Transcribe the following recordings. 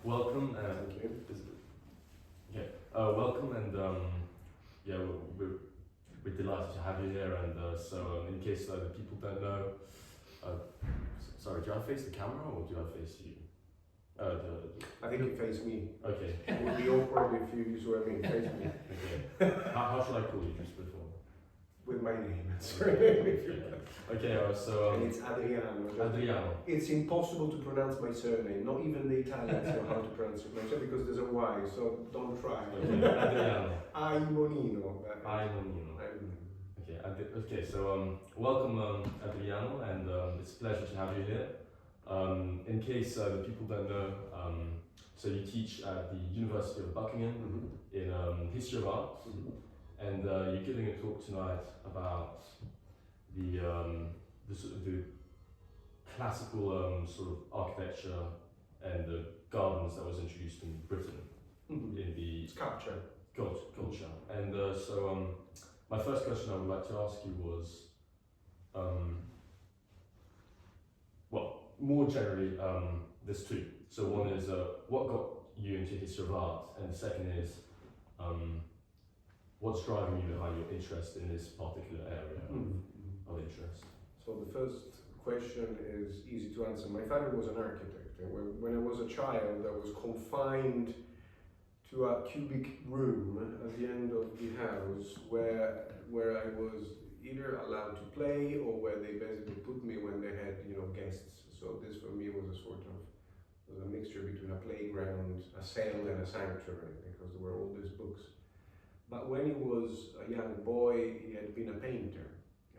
welcome. Thank you. Okay, welcome, and yeah, we're delighted to have you here. And in case the people don't know, sorry, do I face the camera or do I face you? I think you face me. Okay. It would be awkward if you use what I mean, face me. Okay. How should I call you just before? With my name, that's Okay. right. Okay, and it's Adriano. Adriano. It's impossible to pronounce my surname. Not even the Italians know how to pronounce it myself because there's a Y, so don't try. Okay, Adriano. Aymonino. Aymonino. Okay, so welcome Adriano, and it's a pleasure to have you here. In case the people don't know, so you teach at the University of Buckingham in History of Art, and you're giving a talk tonight about the classical sort of architecture and the gardens that was introduced in Britain in the sculpture culture. And my first question I would like to ask you was, well, more generally, there's two. So one is what got you into history of art, and the second is what's driving you behind your interest in this particular area of interest. So the first question is easy to answer. My father was an architect, and when I was a child, I was confined to a cubic room at the end of the house where I was either allowed to play or where they basically put me when they had guests. So this for me was a mixture between a playground, a cell, and a sanctuary because there were all these books. But when he was a young boy, he had been a painter,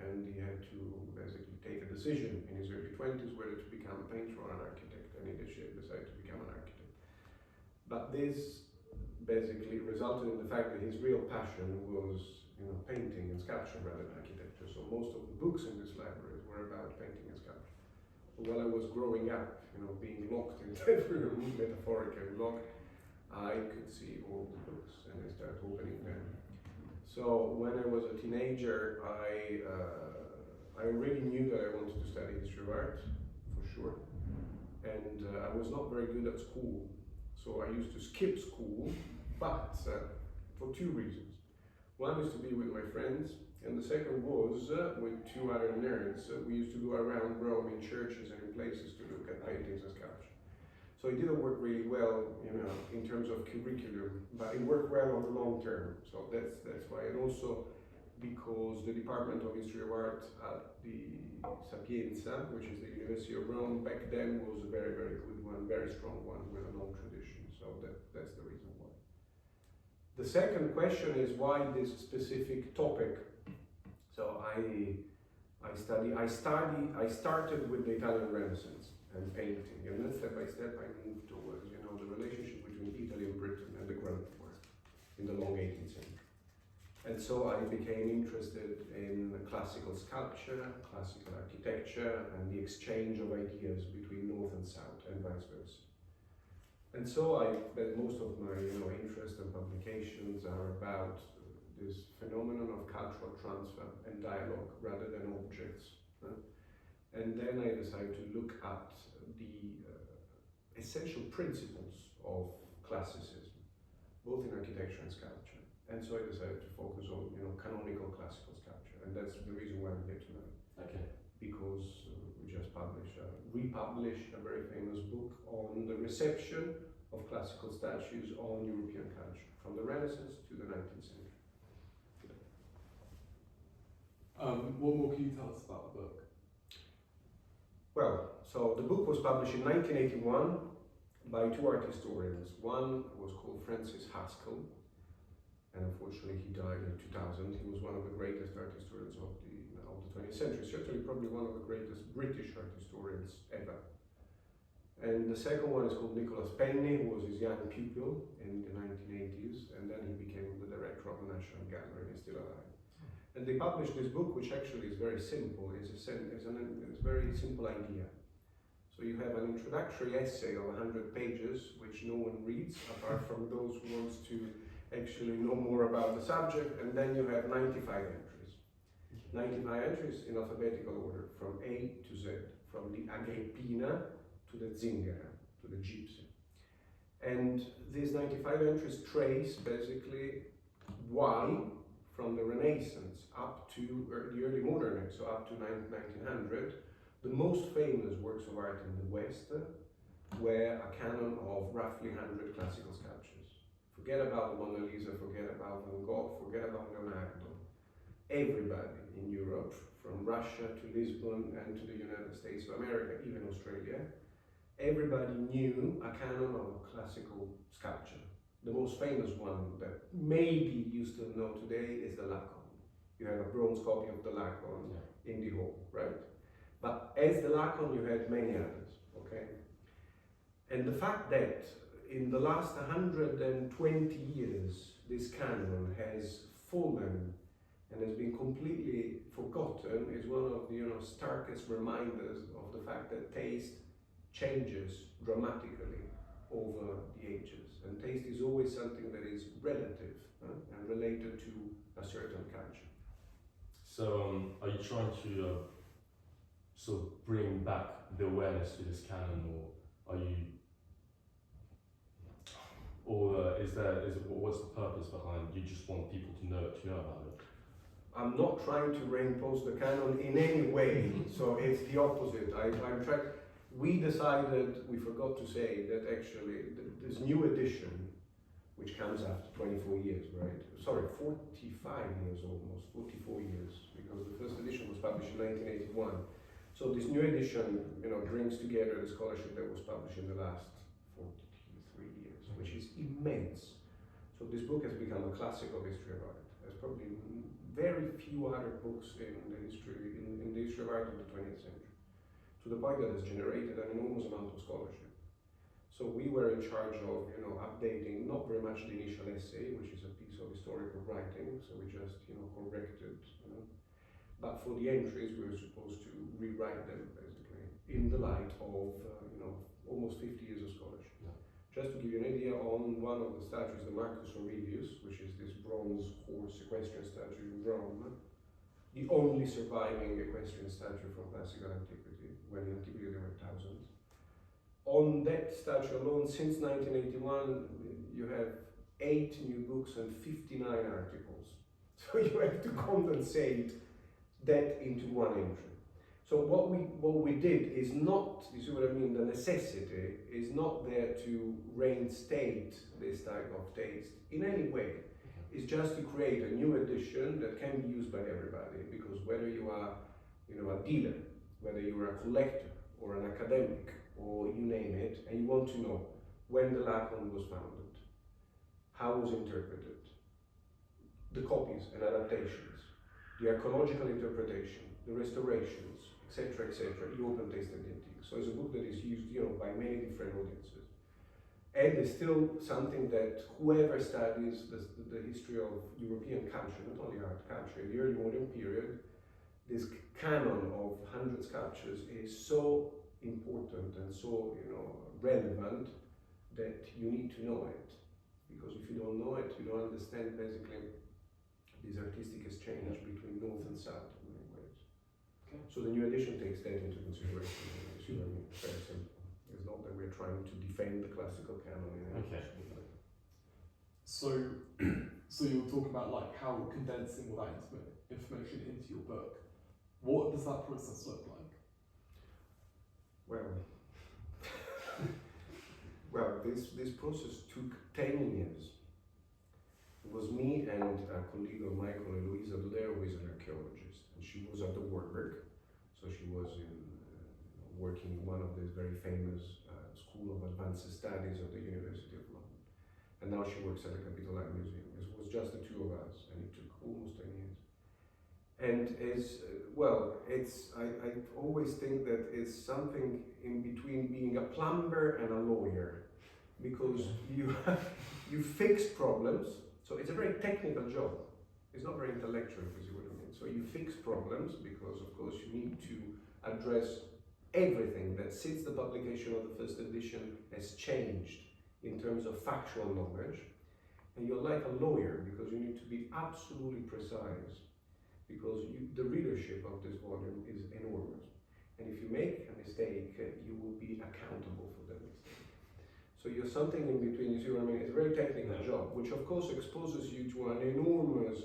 and he had to basically take a decision in his early 20s whether to become a painter or an architect, and he decided to become an architect. But this basically resulted in the fact that his real passion was painting and sculpture rather than architecture. So most of the books in this library were about painting and sculpture. So while I was growing up, being locked in that room, metaphorically locked, I could see all the books and I started opening them. So when I was a teenager, I already knew that I wanted to study history of art, for sure. And I was not very good at school. So I used to skip school, but for two reasons. One is to be with my friends, and the second was with two other nerds. We used to go around Rome in churches and in places to look at paintings and sculpture. So it didn't work really well, in terms of curriculum, but it worked well on the long term. So that's why, and also because the Department of History of Art at the Sapienza, which is the University of Rome, back then was a very, very good one, very strong one with a long tradition. So that's the reason why. The second question is why this specific topic. So I started with the Italian Renaissance and painting, and then step by step I moved towards the relationship between Italy and Britain and the Grand Tour in the long 18th century. And so I became interested in classical sculpture, classical architecture, and the exchange of ideas between North and South and vice versa. And so most of my interest and publications are about this phenomenon of cultural transfer and dialogue rather than objects. And then I decided to look at the essential principles of classicism, both in architecture and sculpture. And so I decided to focus on canonical classical sculpture, and that's the reason why I'm here tonight. Okay. Because we just republished a very famous book on the reception of classical statues on European culture, from the Renaissance to the 19th century. What more can you tell us about the book? Well, so the book was published in 1981 by two art historians. One was called Francis Haskell, and unfortunately he died in 2000. He was one of the greatest art historians of the 20th century, certainly probably one of the greatest British art historians ever. And the second one is called Nicholas Penny, who was his young pupil in the 1980s, and then he became the director of the National Gallery and is still alive. And they published this book, which actually is very simple. It's a very simple idea. So you have an introductory essay of 100 pages, which no one reads, apart from those who want to actually know more about the subject, and then you have 95 entries. 95 entries in alphabetical order, from A to Z, from the Agrippina to the Zingara, to the Gypsy. And these 95 entries trace basically why, from the Renaissance up to the early modern, so up to 1900, the most famous works of art in the West were a canon of roughly 100 classical sculptures. Forget about the Mona Lisa, forget about Van Gogh, forget about Leonardo. Everybody in Europe, from Russia to Lisbon and to the United States of America, even Australia, everybody knew a canon of classical sculpture. The most famous one that maybe you still know today is the Laocoon. You have a bronze copy of the Laocoon in the hall, right? But as the Laocoon, you had many others, okay? And the fact that in the last 120 years, this canon has fallen and has been completely forgotten is one of the starkest reminders of the fact that taste changes dramatically over the ages. And taste is always something that is relative and related to a certain culture. So are you trying to sort of bring back the awareness to this canon, or are you, or what's the purpose behind? You just want people to know about it? I'm not trying to reimpose the canon in any way, so it's the opposite. We decided, we forgot to say that actually this new edition, which comes after 24 years, right? Sorry, 45 years almost, 44 years, because the first edition was published in 1981. So this new edition, brings together the scholarship that was published in the last 43 years, which is immense. So this book has become a classical history of art. There's probably very few other books in the history of art of the 20th century, to the point that has generated an enormous amount of scholarship. So we were in charge of, updating not very much the initial essay, which is a piece of historical writing. So we just, corrected. But for the entries, we were supposed to rewrite them basically in the light of, almost 50 years of scholarship. Yeah. Just to give you an idea, on one of the statues, the Marcus Aurelius, which is this bronze horse equestrian statue in Rome, the only surviving equestrian statue from classical antiquity, when in antiquity there were thousands. On that statue alone, since 1981, you have 8 new books and 59 articles. So you have to condensate that into one entry. So what we did is not, you see what I mean, the necessity is not there to reinstate this type of taste in any way. It's just to create a new edition that can be used by everybody, because whether you are, a dealer, whether you are a collector or an academic, or you name it, and you want to know when the Laocoon was founded, how it was interpreted, the copies and adaptations, the archaeological interpretation, the restorations, etc., you open Taste and the Antique. So it's a book that is used, by many different audiences. And it's still something that whoever studies the history of European culture, not only art culture, in the early modern period, this canon of 100 sculptures is so important and so relevant that you need to know it. Because if you don't know it, you don't understand basically this artistic exchange between North and South in many ways. Okay. So the new edition takes that into consideration. You see what I mean? Very simple. It's not that we're trying to defend the classical canon in any Okay. way. So you're talking about like how condensing all that information into your book. What does that process look like? Well, this process took 10 years. It was me and a colleague of Michael, Eloisa Dodero, who is an archaeologist, and she was at the work. So she was working in one of the very famous School of Advanced Studies of the University of London. And now she works at the Capitoline Museum. It was just the two of us, and it took almost 10 years. And I always think that it's something in between being a plumber and a lawyer, because you fix problems. So it's a very technical job. It's not very intellectual, if you see what I mean. So you fix problems because, of course, you need to address everything that since the publication of the first edition has changed in terms of factual knowledge. And you're like a lawyer because you need to be absolutely precise, because the readership of this volume is enormous. And if you make a mistake, you will be accountable for that mistake. So you're something in between, you see what I mean? It's a very technical job, which of course exposes you to an enormous,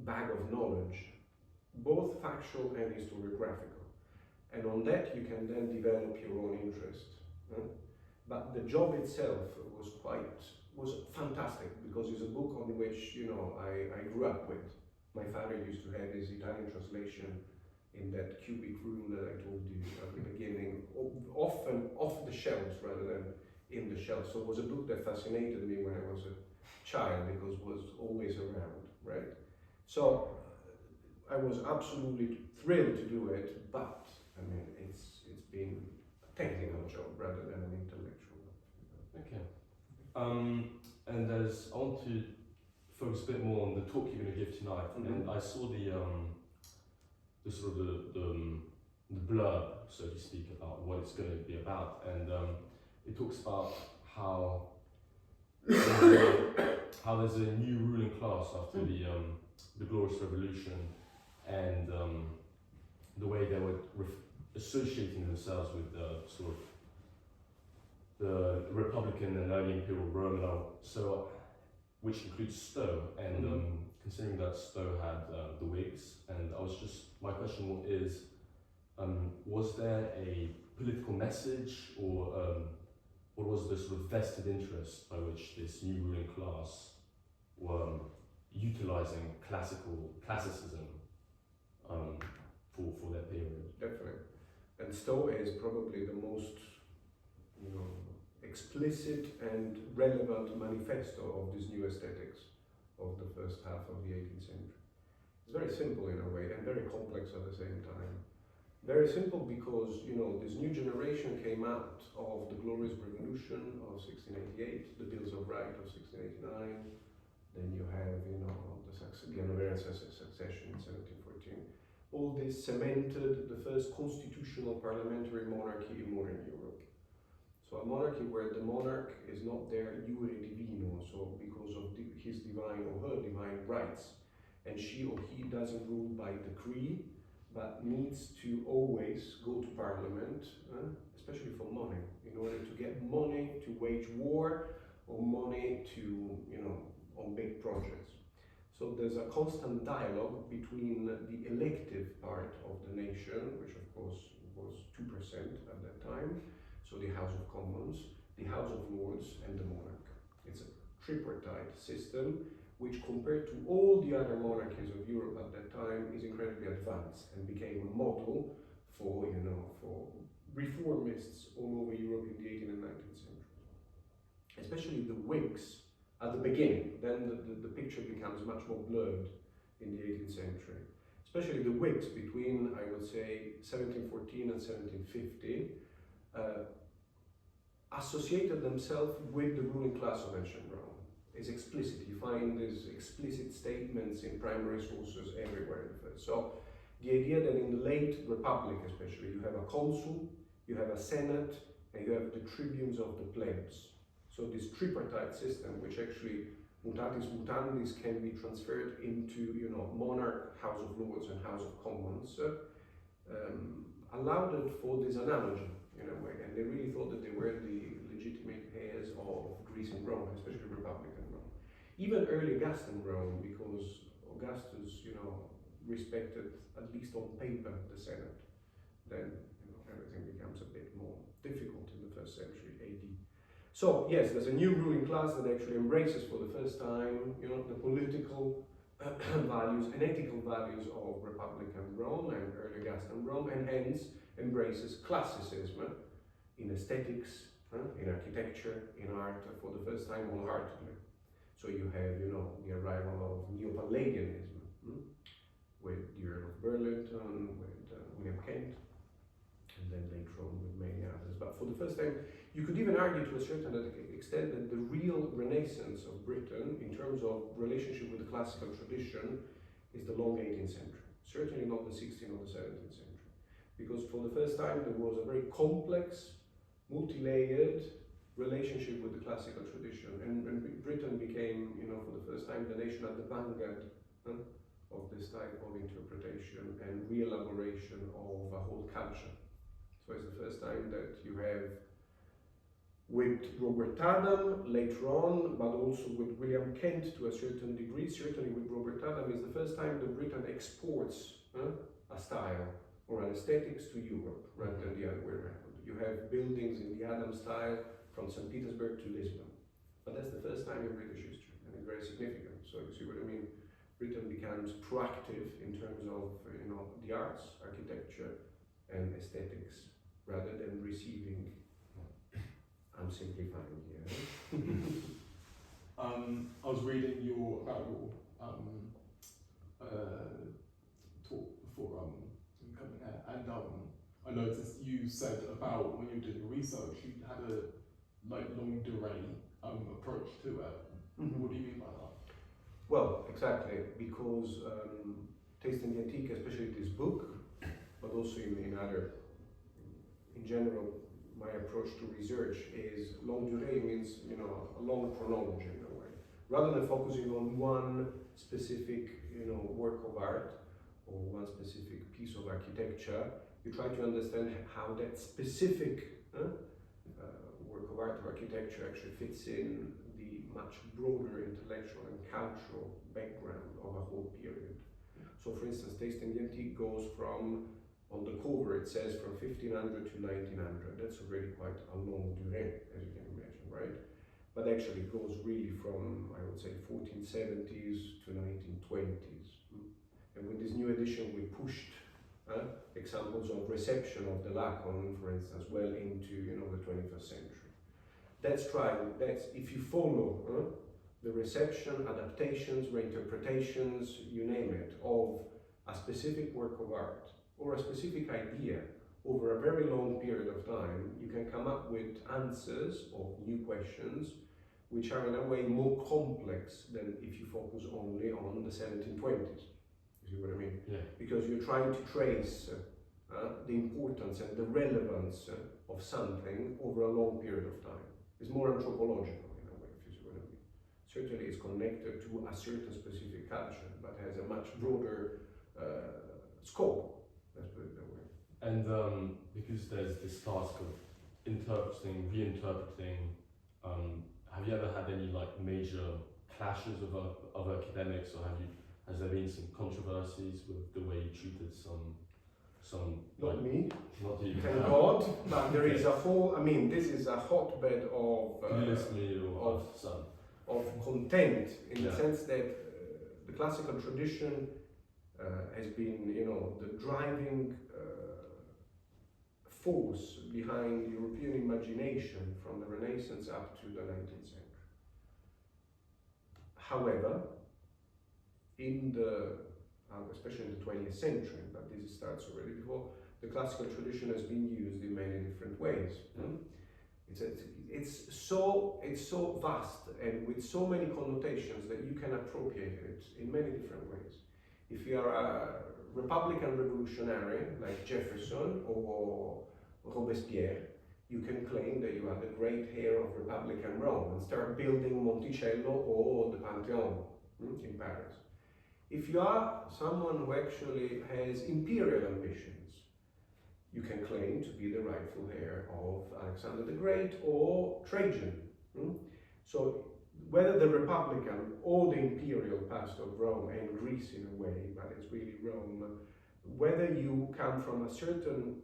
bag of knowledge, both factual and historiographical. And on that you can then develop your own interest. But the job itself was fantastic, because it's a book on which I grew up with. My father used to have his Italian translation in that cubic room that I told you at the beginning, often off the shelves rather than in the shelves. So it was a book that fascinated me when I was a child, because it was always around, right? So I was absolutely thrilled to do it, but I mean, it's been a technical job rather than an intellectual one. Okay. And I want to focus a bit more on the talk you're going to give tonight. And I saw the sort of the blurb, so to speak, about what it's going to be about, and it talks about how there's a new ruling class after the Glorious Revolution, and the way they were associating themselves with sort of the Republican and early Imperial Rome, which includes Stowe, and considering that Stowe had the Whigs, and my question is, was there a political message, or what was the sort of vested interest by which this new ruling class were utilizing classicism for their period? Definitely. And Stowe is probably the most explicit and relevant manifesto of this new aesthetics of the first half of the 18th century. It's very simple in a way and very complex at the same time. Very simple because this new generation came out of the Glorious Revolution of 1688, the Bills of Rights of 1689. Then you have the Hanoverian succession in 1714. All this cemented the first constitutional parliamentary monarchy in modern Europe. So a monarchy where the monarch is not there iure divino, so because of his divine or her divine rights, and she or he doesn't rule by decree, but needs to always go to parliament, especially for money, in order to get money to wage war or money to, on big projects. So there's a constant dialogue between the elective part of the nation, which of course was 2% at that time, so the House of Commons, the House of Lords, and the monarch. It's a tripartite system, which compared to all the other monarchies of Europe at that time is incredibly advanced and became a model for reformists all over Europe in the 18th and 19th century. Especially the Whigs at the beginning, then the picture becomes much more blurred in the 18th century. Especially the Whigs between, I would say, 1714 and 1750, associated themselves with the ruling class of ancient Rome. It's explicit. You find these explicit statements in primary sources everywhere. So the idea that in the late Republic especially, you have a consul, you have a senate, and you have the tribunes of the plebs. So this tripartite system, which actually mutatis mutandis can be transferred into monarch, House of Lords, and House of Commons, allowed it for this analogy in a way, and they really thought that they were the legitimate heirs of Greece and Rome, especially Republican Rome. Even early Augustan Rome, because Augustus, respected, at least on paper, the Senate. Then everything becomes a bit more difficult in the 1st century AD. So yes, there's a new ruling class that actually embraces for the first time, the political values and ethical values of Republican Rome and early Augustan Rome, and hence embraces classicism in aesthetics, in architecture, in art, for the first time wholeheartedly. So you have, the arrival of Neo-Palladianism with the Earl of Burlington, with William Kent, and then later on with many others. But for the first time, you could even argue to a certain extent that the real renaissance of Britain, in terms of relationship with the classical tradition, is the long 18th century. Certainly not the 16th or the 17th century. Because for the first time, there was a very complex, multi-layered relationship with the classical tradition. And Britain became, for the first time, the nation at the vanguard of this type of interpretation and re-elaboration of a whole culture. So it's the first time that you have with Robert Adam later on, but also with William Kent to a certain degree. Certainly with Robert Adam is the first time that Britain exports a style or an aesthetics to Europe rather than the other way around. You have buildings in the Adam style from St. Petersburg to Lisbon. But that's the first time in British history, and it's very significant. So you see what I mean? Britain becomes proactive in terms of the arts, architecture, and aesthetics, rather than receiving. I'm simplifying here. I was reading about your talk before coming here, and I noticed you said about when you were doing your research, you had a longue durée approach to it. What do you mean by that? Well, exactly, because Tasting the Antique, especially this book, but also in general, my approach to research is longue durée means a long chronology in a way. Rather than focusing on one specific work of art or one specific piece of architecture, you try to understand how that specific work of art or architecture actually fits in the much broader intellectual and cultural background of a whole period. So for instance, Tasting the Antique goes from, on the cover it says from 1500 to 1900. That's already quite a long durée, as you can imagine, right? But actually it goes really from, I would say, 1470s to 1920s. And with this new edition we pushed examples of reception of the Lacon, for instance, well into the 21st century. That's if you follow the reception, adaptations, reinterpretations, you name it, of a specific work of art or a specific idea over a very long period of time, you can come up with answers of new questions which are in a way more complex than if you focus only on the 1720s. You see what I mean? Yeah. Because you're trying to trace the importance and the relevance of something over a long period of time. It's more anthropological in a way, if you see what I mean. Certainly it's connected to a certain specific culture, but has a much broader scope, let's put it that way. And because there's this task of interpreting, reinterpreting, have you ever had any major clashes of academics, or has there been some controversies with the way you treated some Not me, not you. thank God, but there is a whole, this is a hotbed of Can you list me of some? Of content, in the sense that the classical tradition has been, the driving force behind European imagination from the Renaissance up to the 19th century. However, especially in the 20th century, but this starts already before, the classical tradition has been used in many different ways. It's so vast and with so many connotations that you can appropriate it in many different ways. If you are a Republican revolutionary like Jefferson or Robespierre, you can claim that you are the great heir of Republican Rome and start building Monticello or the Pantheon in Paris. If you are someone who actually has imperial ambitions, you can claim to be the rightful heir of Alexander the Great or Trajan. So whether the Republican or the imperial past of Rome and Greece in a way, but it's really Rome, whether you come from a certain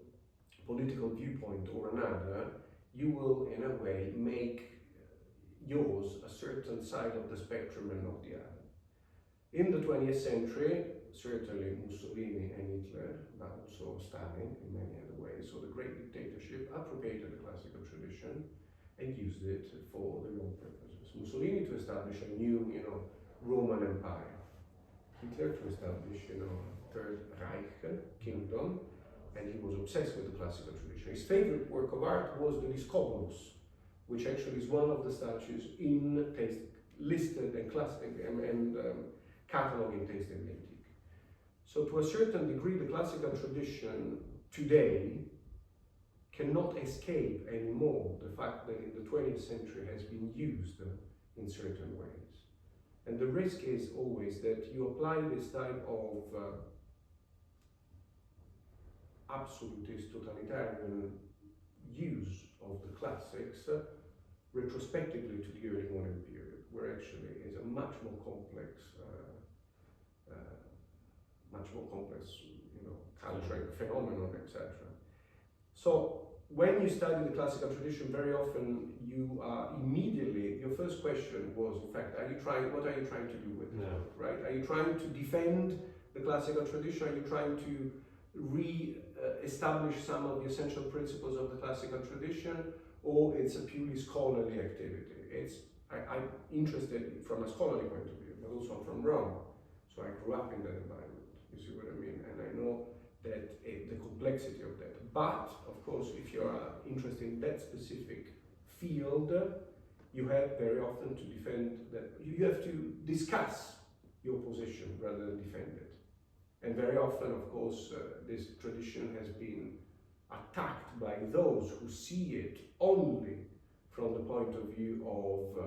political viewpoint or another, you will in a way make yours a certain side of the spectrum and not the other. In the 20th century, certainly Mussolini and Hitler, but also Stalin in many other ways, so the great dictatorship appropriated the classical tradition and used it for their own purposes. Mussolini to establish a new, Roman Empire. Hitler to establish, Third Reich kingdom, and he was obsessed with the classical tradition. His favorite work of art was the Discobolus, which actually is one of the statues listed and classic and catalog in Taste and Antique. So to a certain degree, the classical tradition today cannot escape anymore the fact that in the 20th century has been used in certain ways. And the risk is always that you apply this type of absolutist totalitarian use of the classics retrospectively to the early modern period, where actually is a much more complex, cultural phenomenon, etc. So when you study the classical tradition, very often you are immediately, your first question was, in fact, what are you trying to do with it, right? Are you trying to defend the classical tradition? Are you trying to re-establish some of the essential principles of the classical tradition, or it's a purely scholarly activity? I'm interested from a scholarly point of view, but also I'm from Rome, so I grew up in that environment, you see what I mean? And I know that the complexity of that. But, of course, if you're interested in that specific field, you have very often to defend that, you have to discuss your position rather than defend it. And very often, of course, this tradition has been attacked by those who see it only from the point of view of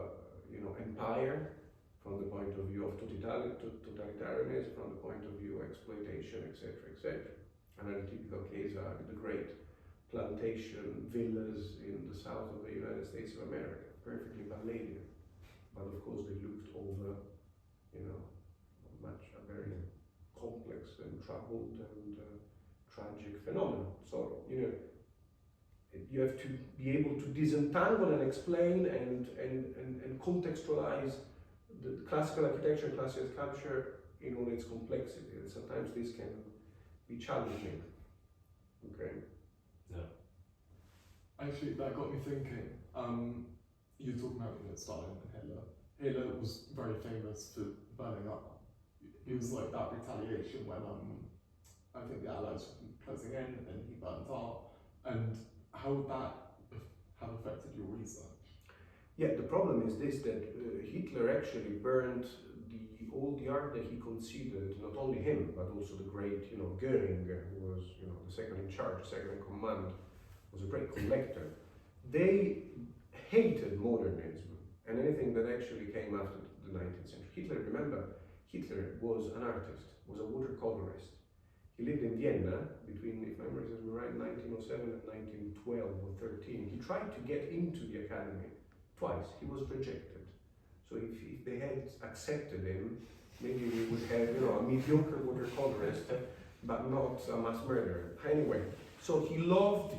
empire, from the point of view of totalitarianism, from the point of view of exploitation, etc., etc. Another typical case are the great plantation villas in the south of the United States of America, perfectly Palladian, but of course they looked over, a very complex and troubled and tragic phenomenon. So, you have to be able to disentangle and explain and contextualize the classical architecture and classical sculpture in all its complexity, and sometimes this can be challenging. Okay. Yeah. Actually, that got me thinking. You were talking about Stalin and Hitler. Hitler was very famous for burning up. It was like that retaliation when I think the Allies were closing in, and then he burnt up. And how would that have affected your research? Yeah, the problem is this, that Hitler actually burned all the art that he considered, not only him, but also the great, Goering, who was, the second in charge, second in command, was a great collector. They hated modernism and anything that actually came after the 19th century. Hitler was an artist, was a watercolorist. He lived in Vienna between, if my memory serves me right, 1907 and 1912 or 13. He tried to get into the academy twice. He was rejected. So if they had accepted him, maybe we would have, a mediocre watercolorist, but not a mass murderer. Anyway, so he loved,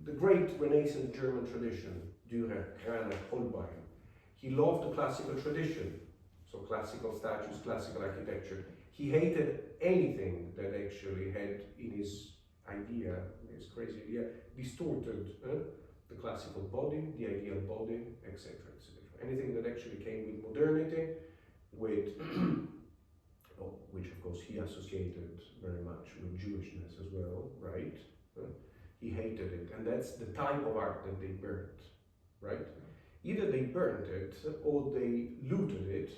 the great Renaissance German tradition, Dürer, Kraner, Holbein. He loved the classical tradition, so classical statues, classical architecture. He hated anything that actually had in his idea, his crazy idea, distorted the classical body, the ideal body, etc., etc. Anything that actually came with modernity, with which of course he associated very much with Jewishness as well, right? He hated it, and that's the type of art that they burnt, right? Either they burnt it or they looted it,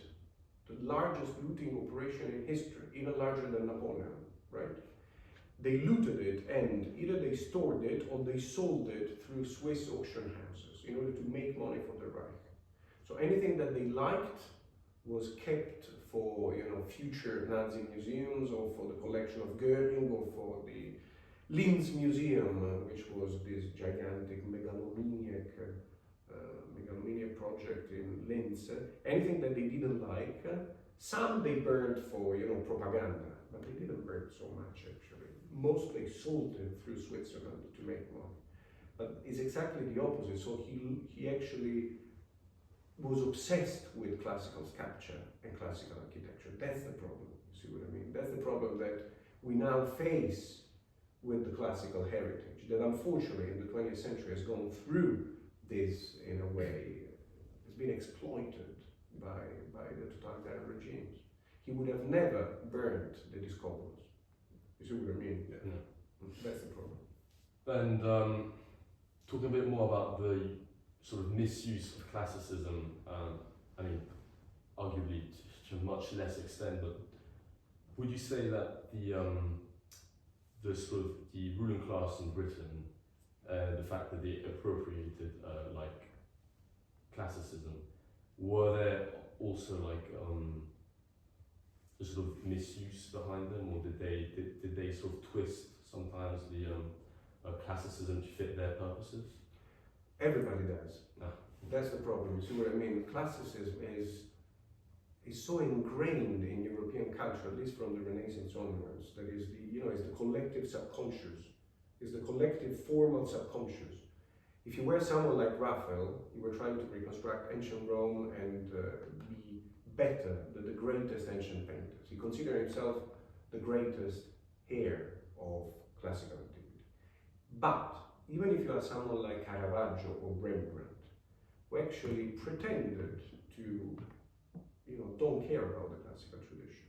the largest looting operation in history, even larger than Napoleon, right? They looted it, and either they stored it or they sold it through Swiss auction houses in order to make money for the Reich. So anything that they liked was kept for future Nazi museums, or for the collection of Goering, or for the Linz Museum, which was this gigantic megalomaniac project in Linz. Anything that they didn't like, some they burned for propaganda, but they didn't burn so much actually. Most they sold it through Switzerland to make money. But it's exactly the opposite. So he actually was obsessed with classical sculpture and classical architecture. That's the problem. You see what I mean? That's the problem that we now face with the classical heritage, that unfortunately in the 20th century has gone through this in a way, has been exploited by the totalitarian regimes. He would have never burned the discourse. You see what I mean? Yeah. That's the problem. And talking a bit more about the sort of misuse of classicism, arguably to a much less extent, but would you say that the ruling class in Britain, the fact that they appropriated classicism, were there also a sort of misuse behind them, or did they sort of twist sometimes the classicism to fit their purposes? Everybody does. No. That's the problem. You see what I mean? Classicism is so ingrained in European culture, at least from the Renaissance onwards, that is is the collective subconscious, is the collective formal subconscious. If you were someone like Raphael, you were trying to reconstruct ancient Rome and be better than the greatest ancient painters. He considered himself the greatest heir of classical antiquity. But even if you are someone like Caravaggio or Rembrandt, who actually pretended to, don't care about the classical tradition,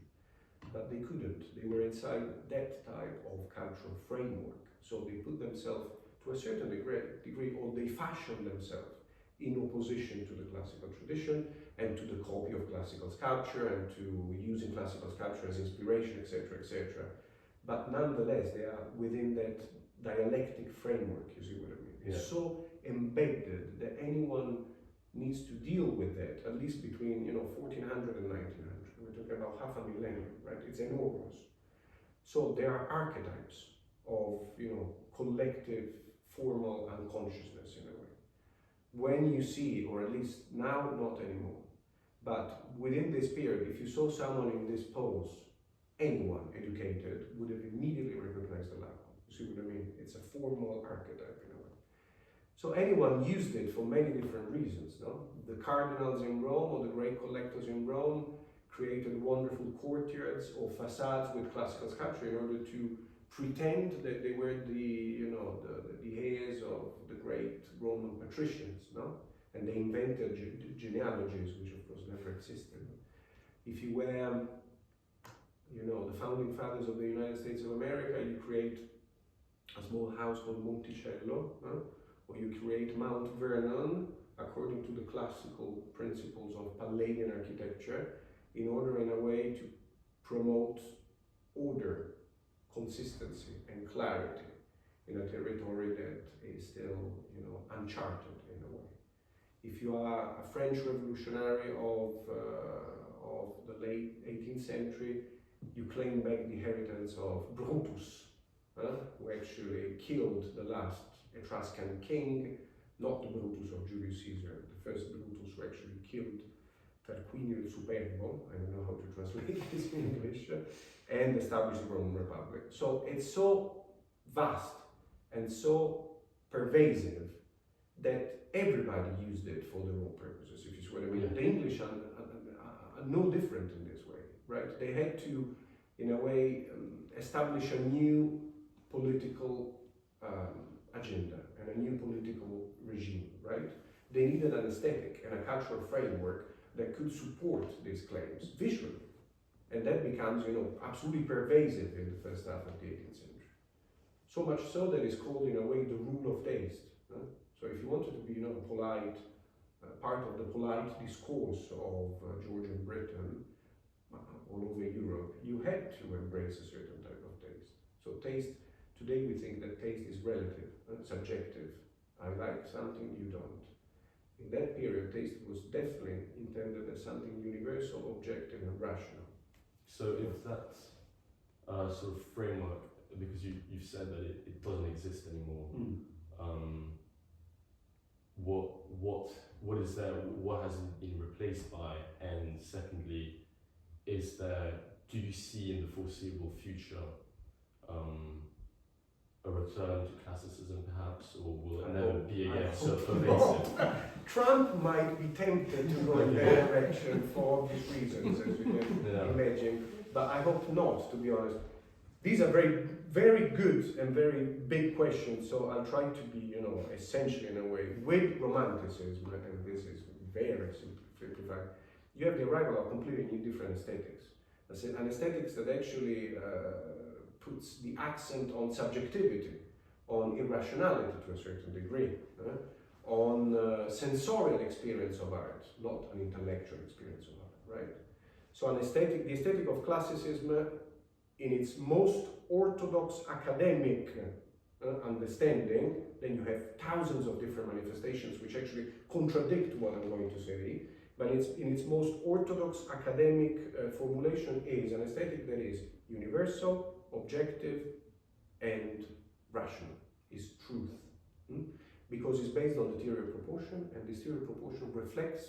but they couldn't. They were inside that type of cultural framework. So they put themselves to a certain degree, or they fashioned themselves in opposition to the classical tradition and to the copy of classical sculpture and to using classical sculpture as inspiration, etc., etc. But nonetheless, they are within that dialectic framework, you see what I mean? It's so embedded that anyone needs to deal with that, at least between 1400 and 1900. We're talking about half a millennium, right? It's enormous. So there are archetypes of collective formal unconsciousness in a way. When you see, or at least now not anymore, but within this period, if you saw someone in this pose, anyone educated would have immediately recognized the Lacan. You see what I mean? It's a formal archetype in a way. So anyone used it for many different reasons, no? The cardinals in Rome or the great collectors in Rome created wonderful courtyards or facades with classical sculpture in order to pretend that they were the heirs of the great Roman patricians, no? And they invented genealogies, which of course never existed. If you were, the founding fathers of the United States of America, you create a small house called Monticello, or you create Mount Vernon according to the classical principles of Palladian architecture, in order, in a way, to promote order, consistency, and clarity in a territory that is still, uncharted in a way. If you are a French revolutionary of the late 18th century, you claim back the inheritance of Brutus, who actually killed the last Etruscan king, not the Brutus of Julius Caesar, the first Brutus who actually killed Tarquinio il Superbo, I don't know how to translate this in English, and established the Roman Republic. So it's so vast and so pervasive that everybody used it for their own purposes, if you see what I mean. The English are no different in this way, right? They had to, in a way, establish a new political agenda and a new political regime, right? They needed an aesthetic and a cultural framework that could support these claims visually. And that becomes, absolutely pervasive in the first half of the 18th century. So much so that it's called, in a way, the rule of taste. So if you wanted to be, polite, part of the polite discourse of Georgian Britain, all over Europe, you had to embrace a certain type of taste. So taste, today we think that taste is relative, subjective. I like something, you don't. In that period, taste was definitely intended as something universal, objective, and rational. So if that sort of framework, because you've said that it doesn't exist anymore, what is there? What has it been replaced by? And secondly, do you see in the foreseeable future a return to classicism, perhaps, or will it never be again so pervasive? Trump might be tempted to go in that direction for obvious reasons, as you can imagine, but I hope not, to be honest. These are very, very good and very big questions, so I'll try to be, essentially in a way, with romanticism, and this is very simplified, you have the arrival of completely new different aesthetics. An aesthetics that actually puts the accent on subjectivity, on irrationality to a certain degree, on sensorial experience of art, not an intellectual experience of art, right? So the aesthetic of classicism, in its most orthodox academic understanding, then you have thousands of different manifestations which actually contradict what I'm going to say, but in its most orthodox academic formulation is an aesthetic that is universal, objective, and rational, is truth. because it's based on the theory of proportion, and this theory of proportion reflects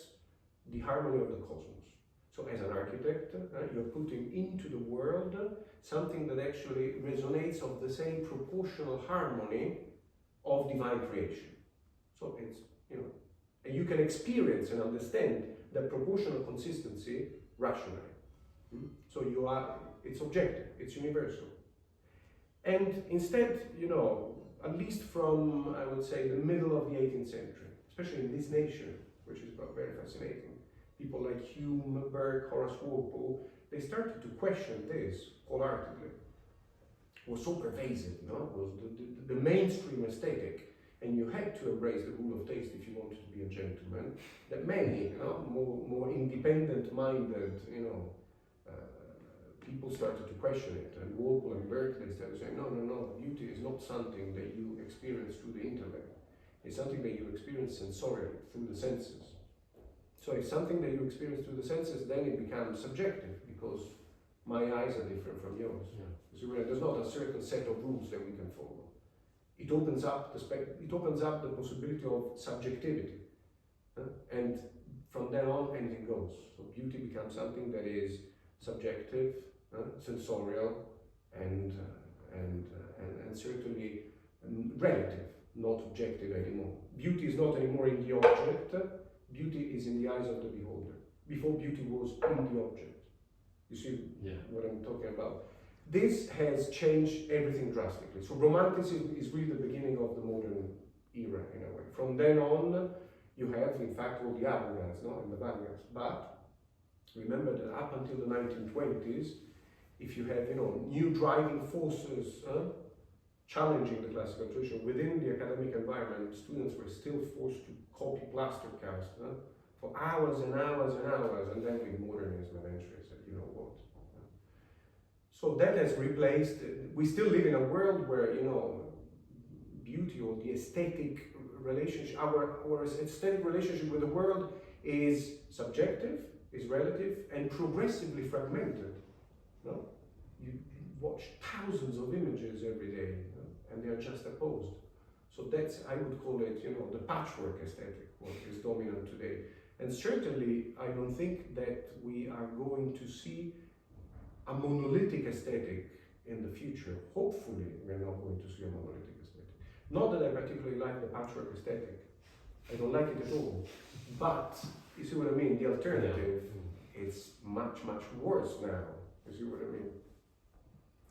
the harmony of the cosmos. So as an architect, you're putting into the world something that actually resonates of the same proportional harmony of divine creation. So it's, and you can experience and understand that proportional consistency rationally. So it's objective, it's universal. And instead, at least from, I would say, the middle of the 18th century, especially in this nation, which is very fascinating, people like Hume, Burke, Horace Walpole, they started to question this wholeheartedly. It was so pervasive, it was the mainstream aesthetic, and you had to embrace the rule of taste if you wanted to be a gentleman, that many, more independent-minded, people started to question it, and Walpole and Burke, they started saying, no, beauty is not something that you experience through the intellect. It's something that you experience sensorially, through the senses. So if something that you experience through the senses, then it becomes subjective, because my eyes are different from yours. Yeah. So there's not a certain set of rules that we can follow. It opens up the possibility of subjectivity, and from then on, anything goes. So beauty becomes something that is subjective, sensorial, and certainly relative, not objective anymore. Beauty is not anymore in the object. Beauty is in the eyes of the beholder. Before, beauty was in the object. You see what I'm talking about? This has changed everything drastically. So Romanticism is really the beginning of the modern era, in a way. From then on, you have, in fact, all the avant-gardes, and the vanguards. But remember that up until the 1920s, if you have, new driving forces challenging the classical tradition within the academic environment, students were still forced to copy plaster cast for hours and hours and hours, and then with modernism eventually said, you know what. So that has replaced, we still live in a world where, beauty or the aesthetic relationship, our aesthetic relationship with the world is subjective, is relative, and progressively fragmented. You watch thousands of images every day, and they are juxtaposed. So that's, I would call it, the patchwork aesthetic, what is dominant today. And certainly, I don't think that we are going to see a monolithic aesthetic in the future. Hopefully, we're not going to see a monolithic aesthetic. Not that I particularly like the patchwork aesthetic. I don't like it at all. But, you see what I mean? The alternative, it's much, much worse now. You see what I mean?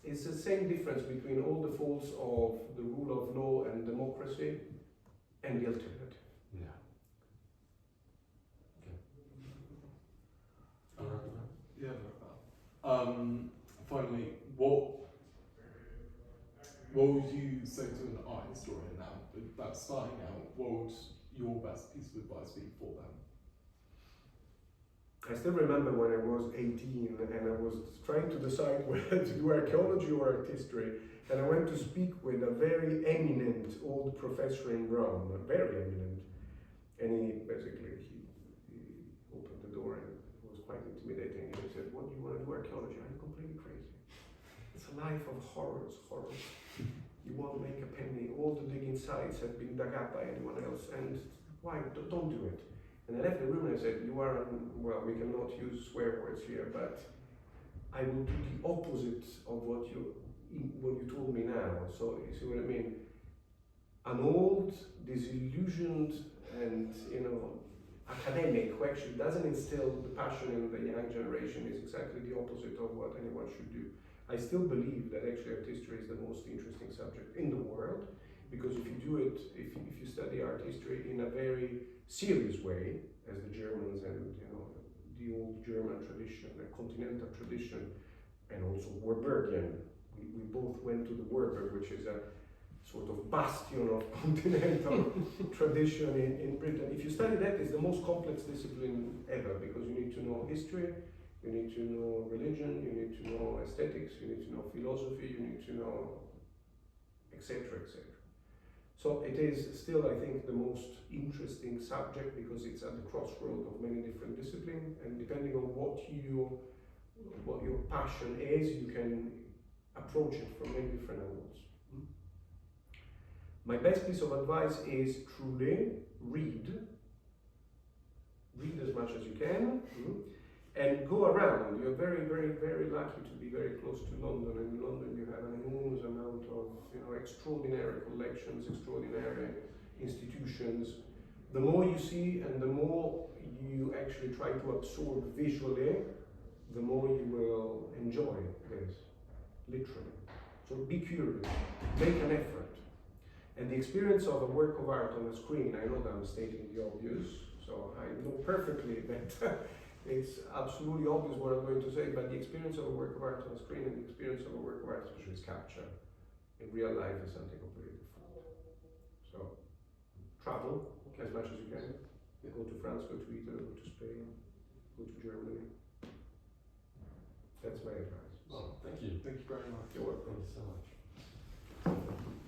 It's the same difference between all the faults of the rule of law and democracy and the alternative. Yeah. Finally, what would you say to an art historian now that's starting out? What would your best piece of advice be for them? I still remember when I was 18 and I was trying to decide whether to do archaeology or art history, and I went to speak with a very eminent old professor in Rome, very eminent, and he opened the door and it was quite intimidating, and he said, "What do you want to do archaeology? Are you completely crazy? It's a life of horrors. You won't make a penny. All the digging sites have been dug up by anyone else, and why? Don't do it." And I left the room and I said, we cannot use swear words here, but I will do the opposite of what you told me now. So you see what I mean? An old, disillusioned, and academic who actually doesn't instill the passion in the young generation is exactly the opposite of what anyone should do. I still believe that actually art history is the most interesting subject in the world, because if you do it, if you study art history in a very serious way, as the Germans and the old German tradition, the continental tradition, and also Warburgian. We both went to the Warburg, which is a sort of bastion of continental tradition in Britain. If you study that, it's the most complex discipline ever, because you need to know history, you need to know religion, you need to know aesthetics, you need to know philosophy, you need to know etc., etc. So it is still, I think, the most interesting subject because it's at the crossroad of many different disciplines, and depending on what your passion is, you can approach it from many different angles. My best piece of advice is truly read as much as you can, and go around. You're very, very, very lucky to be very close to London, and in London you have an enormous amount of extraordinary collections, extraordinary institutions. The more you see and the more you actually try to absorb visually, the more you will enjoy this, literally. So be curious, make an effort. And the experience of a work of art on a screen, I know that I'm stating the obvious, so I know perfectly that it's absolutely obvious what I'm going to say, but the experience of a work of art on a screen and the experience of a work of art, especially sculpture, in real life is something completely different. So, travel as much as you can. Go to France, go to Italy, go to Spain, go to Germany. That's my advice. Well, thank you. Thank you very much. You're welcome. Thank you so much.